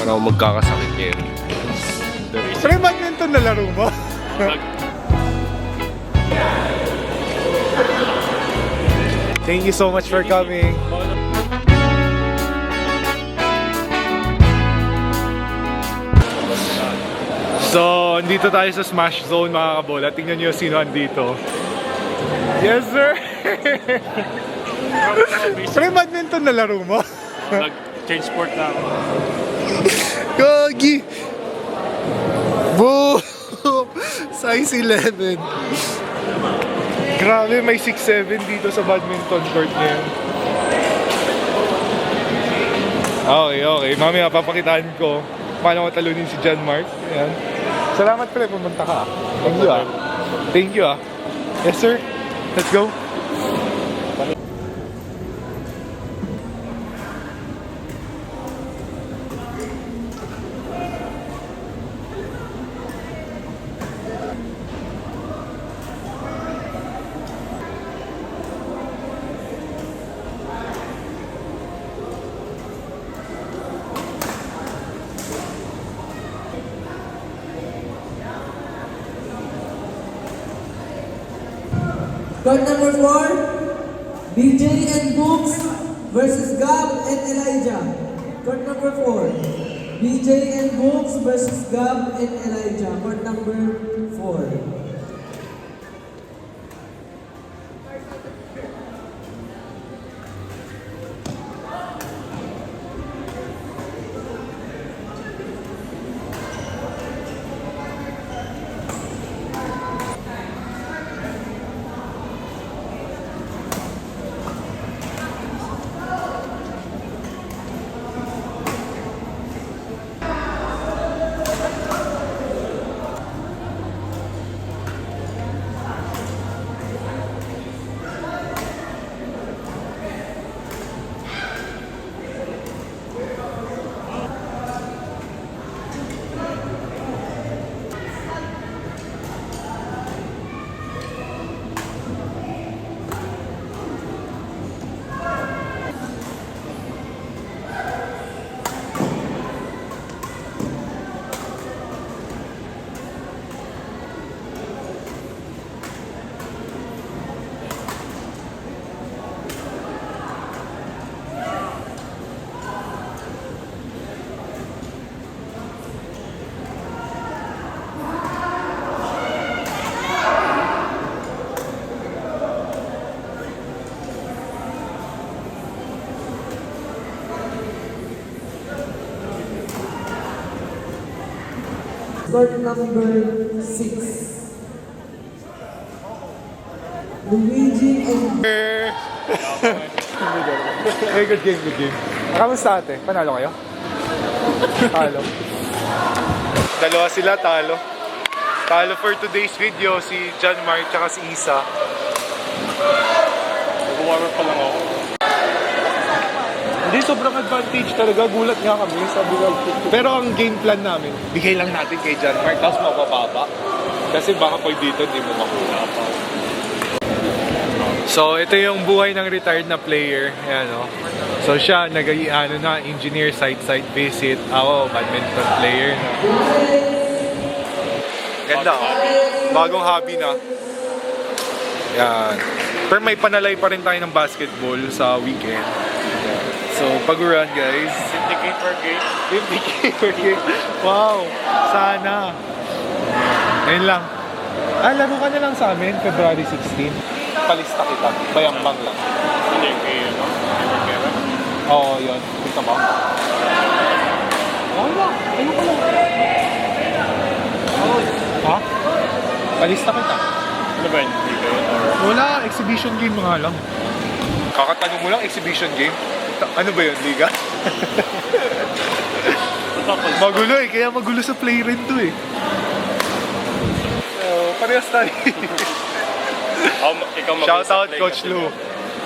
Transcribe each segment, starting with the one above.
Para ako magkakasakit ngayon. Pre, badminton na laro mo? Thank you so much for coming. So, andito tayo sa Smash Zone mga kabola. Tingnan nyo sino andito. Yes, sir! Pre, badminton na laro mo? Nag-change sport na ako. Gogi! Boom! Size 11. Grabe, may 6'7" dito sa badminton court ngayon. Okay. Mamaya papakitaan ko paano ko talunin si John Mark. Ayan. Salamat pala, pumunta ka. Thank you ah. Yes sir, let's go. Court number 4, BJ and Books versus Gab and Elijah. Court number 4, BJ and Books versus Gab and Elijah. Court number 4. Court number 6. Luigi and... Hey, good game. Kamusta ate? Panalo kayo? Talo. Dalawa sila, talo. Talo for today's video, si John Mark tsaka si Isa. Nag-warmer pa lang ako. Hindi, sobrang advantage talaga. Gulat nga kami. Sabi lang. Pero ang game plan namin, bigay lang natin kay John Mark, tapos mapapapa. Kasi baka pag dito, hindi mo makuha pa. So, ito yung buhay ng retired na player. Ayan, oh. So, siya, engineer site visit. Ako, badminton player. Ganda, oh. Bagong hobby na. Yan. Pero may panalay pa rin tayo ng basketball sa weekend. So, pag-run guys. 50k per game. 50k per game. Wow! Sana. Ngayon lang. Laro ka na lang sa amin, February 16. Palista kita. Bayambang lang. Hindi kayo, no? Oo, yun. Gusto mo? Wala. Ayun ko lang. Ha? Palista kita. Ano ba yun? Hindi kayo? Wala. Exhibition game nga lang. Kakatanong mo lang, exhibition game? Ano ba yun, Liga? Magulo eh, kaya magulo sa play rin to eh. So, parehas tayo. Shoutout Coach Lou.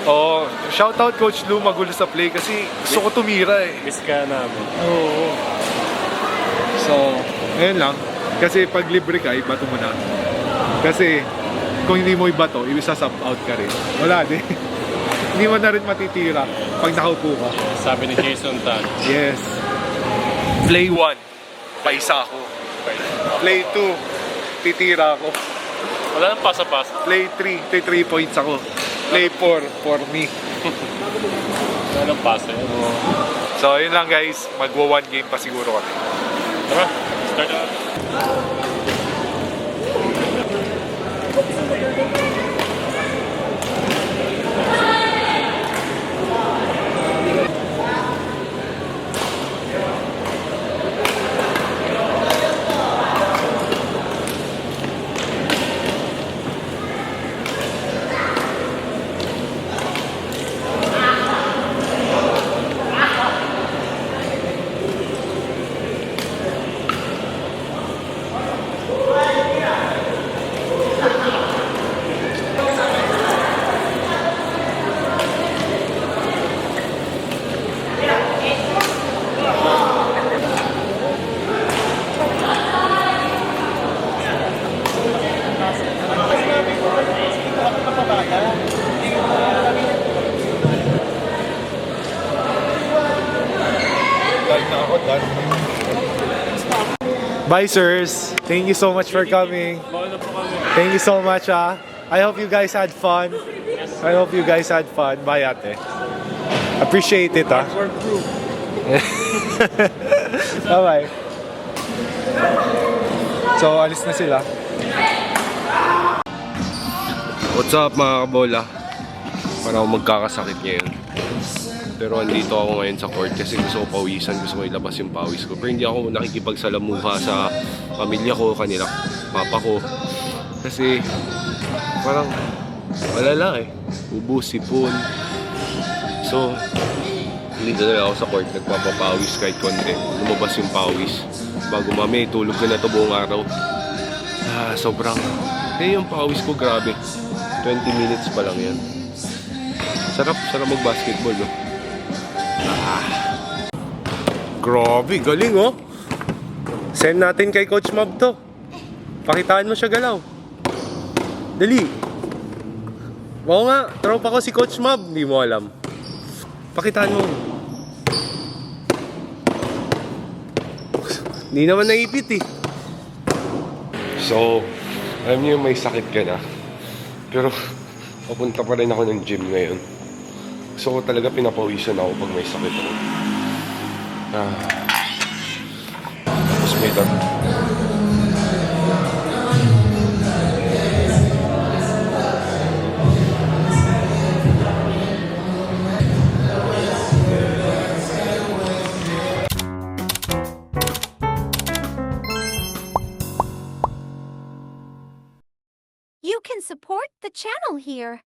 Oo, shoutout Coach Lou, magulo sa play kasi gusto ko tumira eh. Miss ka namin. Oo. So, ayun lang. Kasi pag libre ka, ibato mo na. Kasi kung hindi mo ibato, isa-sub out ka rin. Wala din. Hindi mo na rin matitira pag nakaupo ka. Sabi ni Jason Tan. Yes. Play 1, paisa ako. Play 2, titira ako. Wala nang pasa-pasa. Play 3, 3 points ako. Play 4, for me. Wala nang pasa yun. So, yun lang guys. Magwa 1 game pa siguro kami. Tara, start na. Bye, sirs. Thank you so much for coming. Thank you so much, ah. I hope you guys had fun. I hope you guys had fun. Bye, ate. Appreciate it, ah. Bye-bye. So, alis na sila. What's up mga kabola? Parang magkakasakit ngayon. Pero andito ako ngayon sa court kasi gusto ko pawisan, gusto ko ilabas yung pawis ko. Pero hindi ako nakikipagsalamuha sa pamilya ko, kanila, papa ko. Kasi parang malala eh. Ubus, sipon. So, dito na ako sa court, nagpapapawis kahit konti. Lumabas yung pawis. Bago mami, tulog ko na to buong araw. Sobrang, yung pawis ko grabe. 20 minutes pa lang yan. Sarap mag-basketball, no? Grabe, galing, oh. Send natin kay Coach Mob to. Pakitaan mo siya galaw. Dali. Oo nga, tropa ko si Coach Mob. Hindi mo alam. Pakitaan mo. Hindi naman naipit eh. So, alam niyo may sakit ka na. Pero, papunta pa rin ako ng gym ngayon. Gusto ko talaga pinapawisan ako pag may sakit ako. Tapos may You can support the channel here.